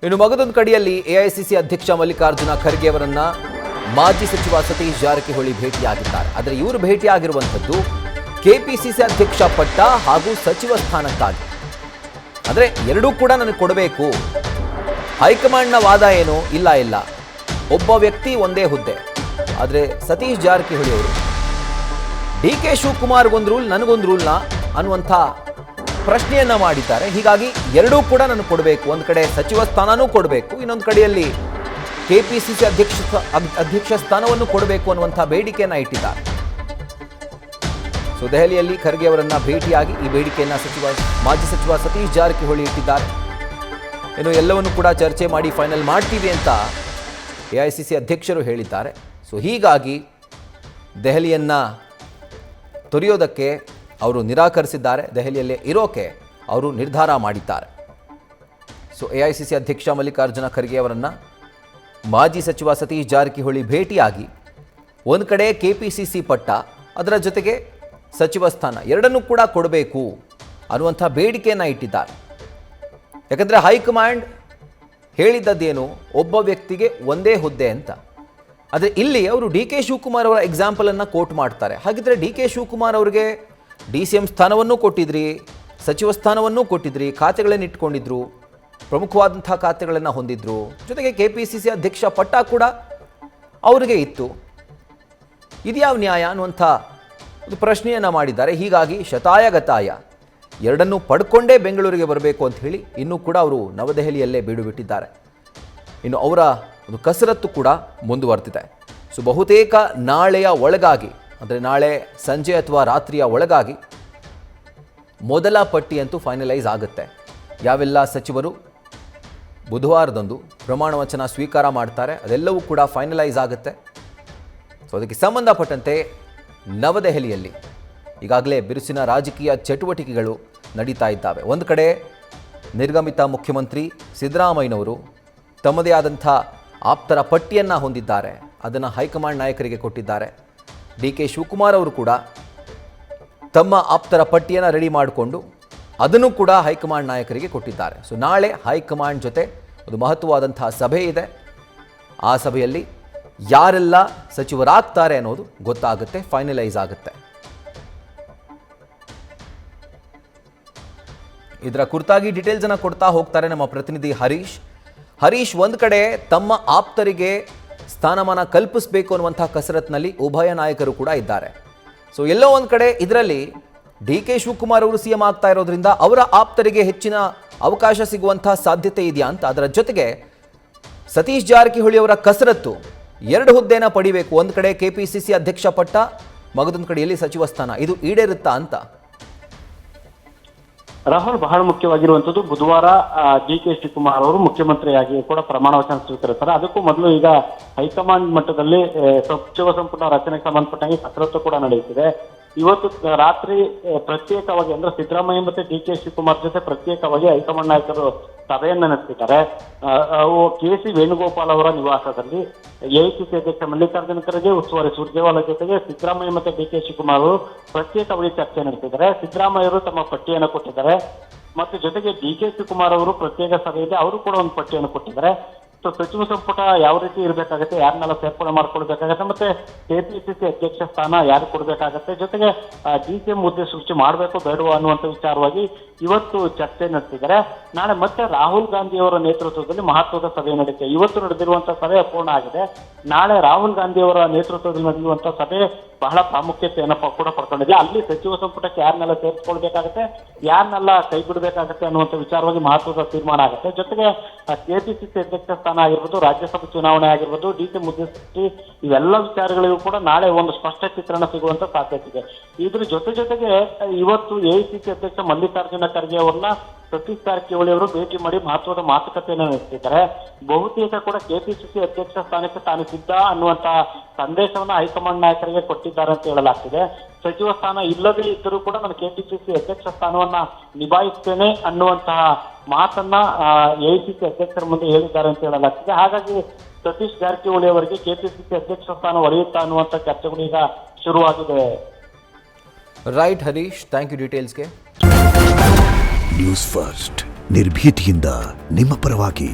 ಇನ್ನು ಮಗದೊಂದು ಕಡೆಯಲ್ಲಿ ಎಐಸಿಸಿ ಅಧ್ಯಕ್ಷ ಮಲ್ಲಿಕಾರ್ಜುನ ಖರ್ಗೆ ಅವರನ್ನ ಮಾಜಿ ಸಚಿವ ಸತೀಶ್ ಜಾರಕಿಹೊಳಿ ಭೇಟಿಯಾಗಿದ್ದಾರೆ. ಆದರೆ ಇವರು ಭೇಟಿಯಾಗಿರುವಂಥದ್ದು ಕೆಪಿಸಿಸಿ ಅಧ್ಯಕ್ಷ ಪಟ್ಟ ಹಾಗೂ ಸಚಿವ ಸ್ಥಾನಕ್ಕಾಗಿ. ಅಂದರೆ ಎರಡೂ ಕೂಡ ನನಗೆ ಕೊಡಬೇಕು. ಹೈಕಮಾಂಡ್ನ ವಾದ ಏನು? ಇಲ್ಲ, ಒಬ್ಬ ವ್ಯಕ್ತಿ ಒಂದೇ ಹುದ್ದೆ. ಆದರೆ ಸತೀಶ್ ಜಾರಕಿಹೊಳಿ ಅವರು DK ಶಿವಕುಮಾರ್ಗೊಂದು ರೂಲ್, ನನಗೊಂದು ರೂಲ್ನ ಅನ್ನುವಂಥ ಪ್ರಶ್ನೆಯನ್ನ ಮಾಡಿದ್ದಾರೆ. ಹೀಗಾಗಿ ಎರಡೂ ಕೂಡ ನನಗೆ ಕೊಡಬೇಕು. ಒಂದು ಕಡೆ ಸಚಿವ ಸ್ಥಾನನೂ ಕೊಡಬೇಕು, ಇನ್ನೊಂದು ಕಡೆಯಲ್ಲಿ ಕೆಪಿಸಿಸಿ ಅಧ್ಯಕ್ಷ ಸ್ಥಾನವನ್ನು ಕೊಡಬೇಕು ಅನ್ನುವಂಥ ಬೇಡಿಕೆಯನ್ನ ಇಟ್ಟಿದ್ದಾರೆ. ಸೊ ದೆಹಲಿಯಲ್ಲಿ ಖರ್ಗೆ ಅವರನ್ನ ಭೇಟಿಯಾಗಿ ಈ ಬೇಡಿಕೆಯನ್ನ ಮಾಜಿ ಸಚಿವ ಸತೀಶ್ ಜಾರಕಿಹೊಳಿ ಇಟ್ಟಿದ್ದಾರೆ. ಇನ್ನು ಎಲ್ಲವನ್ನು ಕೂಡ ಚರ್ಚೆ ಮಾಡಿ ಫೈನಲ್ ಮಾಡ್ತೀವಿ ಅಂತ ಎಐಸಿಸಿ ಅಧ್ಯಕ್ಷರು ಹೇಳಿದ್ದಾರೆ. ಸೊ ಹೀಗಾಗಿ ದೆಹಲಿಯನ್ನ ತೊರೆಯೋದಕ್ಕೆ ಅವರು ನಿರಾಕರಿಸಿದ್ದಾರೆ. ದೆಹಲಿಯಲ್ಲೇ ಇರೋಕೆ ಅವರು ನಿರ್ಧಾರ ಮಾಡಿದ್ದಾರೆ. ಸೊ ಎಐಸಿಸಿ ಅಧ್ಯಕ್ಷ ಮಲ್ಲಿಕಾರ್ಜುನ ಖರ್ಗೆ ಅವರನ್ನು ಮಾಜಿ ಸಚಿವ ಸತೀಶ್ ಜಾರಕಿಹೊಳಿ ಭೇಟಿಯಾಗಿ ಒಂದು ಕಡೆ ಕೆಪಿಸಿಸಿ ಪಟ್ಟ, ಅದರ ಜೊತೆಗೆ ಸಚಿವ ಸ್ಥಾನ ಎರಡನ್ನೂ ಕೂಡ ಕೊಡಬೇಕು ಅನ್ನುವಂಥ ಬೇಡಿಕೆಯನ್ನು ಇಟ್ಟಿದ್ದಾರೆ. ಯಾಕಂದರೆ ಹೈಕಮಾಂಡ್ ಹೇಳಿದ್ದದ್ದೇನು, ಒಬ್ಬ ವ್ಯಕ್ತಿಗೆ ಒಂದೇ ಹುದ್ದೆ ಅಂತ. ಆದರೆ ಇಲ್ಲಿ ಅವರು DK ಶಿವಕುಮಾರ್ ಅವರ ಎಕ್ಸಾಂಪಲನ್ನು ಕೋಟ್ ಮಾಡ್ತಾರೆ. ಹಾಗಿದ್ರೆ DK ಶಿವಕುಮಾರ್ ಅವರಿಗೆ DCM ಸ್ಥಾನವನ್ನೂ ಕೊಟ್ಟಿದ್ರಿ, ಸಚಿವ ಸ್ಥಾನವನ್ನೂ ಕೊಟ್ಟಿದ್ರಿ, ಖಾತೆಗಳನ್ನು ಇಟ್ಕೊಂಡಿದ್ರು, ಪ್ರಮುಖವಾದಂಥ ಖಾತೆಗಳನ್ನು ಹೊಂದಿದ್ರು, ಜೊತೆಗೆ ಕೆಪಿಸಿಸಿ ಅಧ್ಯಕ್ಷ ಪಟ್ಟ ಕೂಡ ಅವರಿಗೆ ಇತ್ತು. ಇದ್ಯಾವ ನ್ಯಾಯ ಅನ್ನುವಂಥ ಒಂದು ಪ್ರಶ್ನೆಯನ್ನು ಮಾಡಿದ್ದಾರೆ. ಹೀಗಾಗಿ ಶತಾಯಗತಾಯ ಎರಡನ್ನೂ ಪಡ್ಕೊಂಡೇ ಬೆಂಗಳೂರಿಗೆ ಬರಬೇಕು ಅಂತ ಹೇಳಿ ಇನ್ನೂ ಕೂಡ ಅವರು ನವದೆಹಲಿಯಲ್ಲೇ ಬೀಡು ಬಿಟ್ಟಿದ್ದಾರೆ. ಇನ್ನು ಅವರ ಒಂದು ಕಸರತ್ತು ಕೂಡ ಮುಂದುವರೆದಿದೆ. ಸೊ ಬಹುತೇಕ ನಾಳೆಯ ಒಳಗಾಗಿ, ಅಂದರೆ ನಾಳೆ ಸಂಜೆ ಅಥವಾ ರಾತ್ರಿಯ ಒಳಗಾಗಿ ಮೊದಲ ಪಟ್ಟಿಯಂತೂ ಫೈನಲೈಸ್ ಆಗುತ್ತೆ. ಯಾವೆಲ್ಲ ಸಚಿವರು ಬುಧವಾರದಂದು ಪ್ರಮಾಣ ವಚನ ಸ್ವೀಕಾರ ಮಾಡ್ತಾರೆ ಅದೆಲ್ಲವೂ ಕೂಡ ಫೈನಲೈಸ್ ಆಗುತ್ತೆ. ಸೊ ಅದಕ್ಕೆ ಸಂಬಂಧಪಟ್ಟಂತೆ ನವದೆಹಲಿಯಲ್ಲಿ ಈಗಾಗಲೇ ಬಿರುಸಿನ ರಾಜಕೀಯ ಚಟುವಟಿಕೆಗಳು ನಡೀತಾ ಇದ್ದಾವೆ. ಒಂದು ಕಡೆ ನಿರ್ಗಮಿತ ಮುಖ್ಯಮಂತ್ರಿ ಸಿದ್ದರಾಮಯ್ಯನವರು ತಮ್ಮದೇ ಆದಂಥ ಆಪ್ತರ ಪಟ್ಟಿಯನ್ನು ಹೊಂದಿದ್ದಾರೆ. ಅದನ್ನು ಹೈಕಮಾಂಡ್ ನಾಯಕರಿಗೆ ಕೊಟ್ಟಿದ್ದಾರೆ. DK ಶಿವಕುಮಾರ್ ಅವರು ಕೂಡ ತಮ್ಮ ಆಪ್ತರ ಪಟ್ಟಿಯನ್ನು ರೆಡಿ ಮಾಡಿಕೊಂಡು ಅದನ್ನು ಕೂಡ ಹೈಕಮಾಂಡ್ ನಾಯಕರಿಗೆ ಕೊಟ್ಟಿದ್ದಾರೆ. ಸೊ ನಾಳೆ ಹೈಕಮಾಂಡ್ ಜೊತೆ ಒಂದು ಮಹತ್ವವಾದಂತಹ ಸಭೆ ಇದೆ. ಆ ಸಭೆಯಲ್ಲಿ ಯಾರೆಲ್ಲ ಸಚಿವರಾಗ್ತಾರೆ ಅನ್ನೋದು ಗೊತ್ತಾಗುತ್ತೆ, ಫೈನಲೈಸ್ ಆಗುತ್ತೆ. ಇದರ ಕುರಿತಾಗಿ ಡೀಟೇಲ್ಸನ್ನು ಕೊಡ್ತಾ ಹೋಗ್ತಾರೆ ನಮ್ಮ ಪ್ರತಿನಿಧಿ ಹರೀಶ್. ಒಂದು ಕಡೆ ತಮ್ಮ ಆಪ್ತರಿಗೆ ಸ್ಥಾನಮಾನ ಕಲ್ಪಿಸಬೇಕು ಅನ್ನುವಂಥ ಕಸರತ್ನಲ್ಲಿ ಉಭಯ ನಾಯಕರು ಕೂಡ ಇದ್ದಾರೆ. ಸೊ ಎಲ್ಲೋ ಒಂದು ಕಡೆ ಇದರಲ್ಲಿ DK ಶಿವಕುಮಾರ್ ಅವರು CM ಆಗ್ತಾ ಇರೋದ್ರಿಂದ ಅವರ ಆಪ್ತರಿಗೆ ಹೆಚ್ಚಿನ ಅವಕಾಶ ಸಿಗುವಂಥ ಸಾಧ್ಯತೆ ಇದೆಯಾ ಅಂತ. ಅದರ ಜೊತೆಗೆ ಸತೀಶ್ ಜಾರಕಿಹೊಳಿ ಅವರ ಕಸರತ್ತು ಎರಡು ಹುದ್ದೆನ ಪಡಿಬೇಕು. ಒಂದು ಕಡೆ ಕೆಪಿಸಿಸಿ ಅಧ್ಯಕ್ಷ ಪಟ್ಟ, ಮಗದೊಂದು ಕಡೆಯಲ್ಲಿ ಸಚಿವ ಸ್ಥಾನ, ಇದು ಈಡೇರುತ್ತಾ ಅಂತ? ರಾಹುಲ್, ಬಹಳ ಮುಖ್ಯವಾಗಿರುವಂತದ್ದು ಬುಧವಾರ DK ಶಿವಕುಮಾರ್ ಅವರು ಮುಖ್ಯಮಂತ್ರಿಯಾಗಿ ಕೂಡ ಪ್ರಮಾಣ ವಚನ ಸ್ವೀಕರಿಸ್ತಾರೆ. ಅದಕ್ಕೂ ಮೊದಲು ಈಗ ಹೈಕಮಾಂಡ್ ಮಟ್ಟದಲ್ಲಿ ಸಚಿವ ಸಂಪುಟ ರಚನೆಗೆ ಸಂಬಂಧಪಟ್ಟಂಗೆ ಕಸರತ್ತು ಕೂಡ ನಡೆಯುತ್ತಿದೆ. ಇವತ್ತು ರಾತ್ರಿ ಪ್ರತ್ಯೇಕವಾಗಿ ಅಂದ್ರೆ ಸಿದ್ದರಾಮಯ್ಯ ಮತ್ತೆ DK ಶಿವಕುಮಾರ್ ಜೊತೆ ಪ್ರತ್ಯೇಕವಾಗಿ ಹೈಕಮಾಂಡ್ ನಾಯಕರು ಸಭೆಯನ್ನ ನಡೆಸಿದ್ದಾರೆ. KC ವೇಣುಗೋಪಾಲ್ ಅವರ ನಿವಾಸದಲ್ಲಿ ಎಐಸಿಸಿ ಅಧ್ಯಕ್ಷ ಮಲ್ಲಿಕಾರ್ಜುನ ಖರ್ಗೆ, ಉಸ್ತುವಾರಿ ಸುರ್ಜೇವಾಲಾ ಜೊತೆಗೆ ಸಿದ್ದರಾಮಯ್ಯ ಮತ್ತೆ DK ಶಿವಕುಮಾರ್ ಅವರು ಪ್ರತ್ಯೇಕವಾಗಿ ಚರ್ಚೆ ನಡೆಸಿದ್ದಾರೆ. ಸಿದ್ದರಾಮಯ್ಯ ಅವರು ತಮ್ಮ ಪಟ್ಟಿಯನ್ನು ಕೊಟ್ಟಿದ್ದಾರೆ. ಮತ್ತೆ ಜೊತೆಗೆ DK ಶಿವಕುಮಾರ್ ಅವರು ಪ್ರತ್ಯೇಕ ಸಭೆಯಲ್ಲಿ ಅವರು ಕೂಡ ಒಂದು ಪಟ್ಟಿಯನ್ನು ಕೊಟ್ಟಿದ್ದಾರೆ. ಸೊ ಸಚಿವ ಸಂಪುಟ ಯಾವ ರೀತಿ ಇರಬೇಕಾಗತ್ತೆ, ಯಾರನ್ನೆಲ್ಲ ಸೇರ್ಪಡೆ ಮಾಡ್ಕೊಳ್ಬೇಕಾಗತ್ತೆ, ಮತ್ತೆ ಕೆಪಿಸಿಸಿ ಅಧ್ಯಕ್ಷ ಸ್ಥಾನ ಯಾರು ಕೊಡಬೇಕಾಗತ್ತೆ, ಜೊತೆಗೆ DCM ಹುದ್ದೆ ಸೃಷ್ಟಿ ಮಾಡಬೇಕು ಬೇಡವಾ ಅನ್ನುವಂಥ ವಿಚಾರವಾಗಿ ಇವತ್ತು ಚರ್ಚೆ ನಡೆಸಿದ್ದಾರೆ. ನಾಳೆ ಮತ್ತೆ ರಾಹುಲ್ ಗಾಂಧಿ ಅವರ ನೇತೃತ್ವದಲ್ಲಿ ಮಹತ್ವದ ಸಭೆ ನಡೆಯುತ್ತೆ. ಇವತ್ತು ನಡೆದಿರುವಂತಹ ಸಭೆ ಅಪೂರ್ಣ ಆಗಿದೆ. ನಾಳೆ ರಾಹುಲ್ ಗಾಂಧಿ ಅವರ ನೇತೃತ್ವದಲ್ಲಿ ನಡೆಯುವಂತಹ ಸಭೆ ಬಹಳ ಪ್ರಾಮುಖ್ಯತೆಯನ್ನು ಕೂಡ ಪಡ್ಕೊಂಡಿದೆ. ಅಲ್ಲಿ ಸಚಿವ ಸಂಪುಟಕ್ಕೆ ಯಾರನ್ನೆಲ್ಲ ಸೇರಿಸ್ಕೊಳ್ಬೇಕಾಗತ್ತೆ, ಯಾರನ್ನೆಲ್ಲ ಕೈ ಬಿಡಬೇಕಾಗತ್ತೆ ಅನ್ನುವಂಥ ವಿಚಾರವಾಗಿ ಮಹತ್ವದ ತೀರ್ಮಾನ ಆಗುತ್ತೆ. ಜೊತೆಗೆ ಕೆಪಿಸಿಸಿ ಅಧ್ಯಕ್ಷ ಸ್ಥಾನ ಆಗಿರ್ಬೋದು, ರಾಜ್ಯಸಭಾ ಚುನಾವಣೆ ಆಗಿರ್ಬೋದು, DCM ಹುದ್ದೆ ಸೃಷ್ಟಿ, ಇವೆಲ್ಲ ವಿಚಾರಗಳಿಗೂ ಕೂಡ ನಾಳೆ ಒಂದು ಸ್ಪಷ್ಟ ಚಿತ್ರಣ ಸಿಗುವಂತ ಸಾಧ್ಯತೆ ಇದೆ. ಇದ್ರ ಜೊತೆಗೆ ಇವತ್ತು ಎಐಸಿಸಿ ಅಧ್ಯಕ್ಷ ಮಲ್ಲಿಕಾರ್ಜುನ ಖರ್ಗೆ ಅವರನ್ನ ಸತೀಶ್ ಜಾರಕಿಹೊಳಿ ಅವರು ಭೇಟಿ ಮಾಡಿ ಮಹತ್ವದ ಮಾತುಕತೆಯನ್ನು ನಡೆಸಿದ್ದಾರೆ. ಬಹುತೇಕ ಕೂಡ ಕೆಪಿಸಿಸಿ ಅಧ್ಯಕ್ಷ ಸ್ಥಾನಕ್ಕೆ ತಾನು ಸಿದ್ಧ ಅನ್ನುವಂತ ಸಂದೇಶವನ್ನ ಹೈಕಮಾಂಡ್ ನಾಯಕರಿಗೆ ಕೊಟ್ಟಿದ್ದಾರೆ ಅಂತ ಹೇಳಲಾಗ್ತಿದೆ. ಸಚಿವ ಸ್ಥಾನ ಇಲ್ಲದೇ ಇದ್ದರೂ ಕೂಡ ನಾನು ಕೆಪಿಸಿಸಿ ಅಧ್ಯಕ್ಷ ಸ್ಥಾನವನ್ನ ನಿಭಾಯಿಸ್ತೇನೆ ಅನ್ನುವಂತಹ ಮಾತನ್ನ ಎಐಸಿಸಿ ಅಧ್ಯಕ್ಷರ ಮುಂದೆ ಹೇಳಿದ್ದಾರೆ ಅಂತ ಹೇಳಲಾಗ್ತಿದೆ. ಹಾಗಾಗಿ ಸತೀಶ್ ಜಾರಕಿಹೊಳಿ ಅವರಿಗೆ ಕೆಪಿಸಿಸಿ ಅಧ್ಯಕ್ಷ ಸ್ಥಾನ ಒಡೆಯುತ್ತಾ ಅನ್ನುವಂಥ ಚರ್ಚೆಗಳು ಈಗ ಶುರುವಾಗಿದೆ. ರೈಟ್ ಹರೀಶ್, ಥ್ಯಾಂಕ್ ಯು ಡೀಟೇಲ್ಸ್ಗೆ. ನ್ಯೂಸ್ ಫಸ್ಟ್ ನಿರ್ಭೀತಿಯಿಂದ ನಿಮ್ಮ ಪರವಾಗಿ.